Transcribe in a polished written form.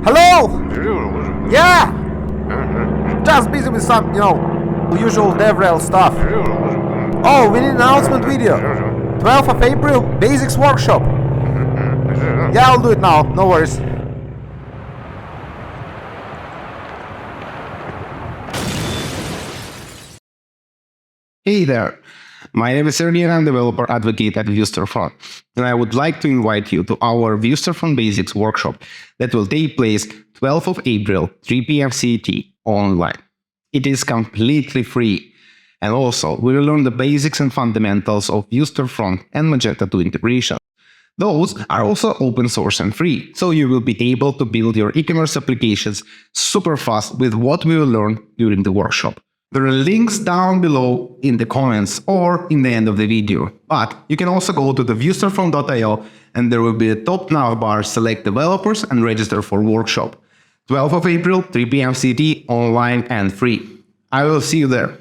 Hello? Yeah! Just busy with some, usual DevRel stuff. Oh, we need an announcement video. 12th of April, Basics Workshop. Yeah, I'll do it now, no worries. Hey there, my name is Sergey and I'm developer advocate at Storefront, and I would like to invite you to our Storefront Basics workshop that will take place 12th of April, 3 p.m. CET online. It is completely free, and also we will learn the basics and fundamentals of Storefront and Magento 2 integration. Those are also open source and free, so you will be able to build your e-commerce applications super fast with what we will learn during the workshop. There are links down below in the comments or in the end of the video, but you can also go to the viewstorefront.io and there will be a top navbar, select developers and register for workshop. 12th of April, 3 p.m. CT, online and free. I will see you there.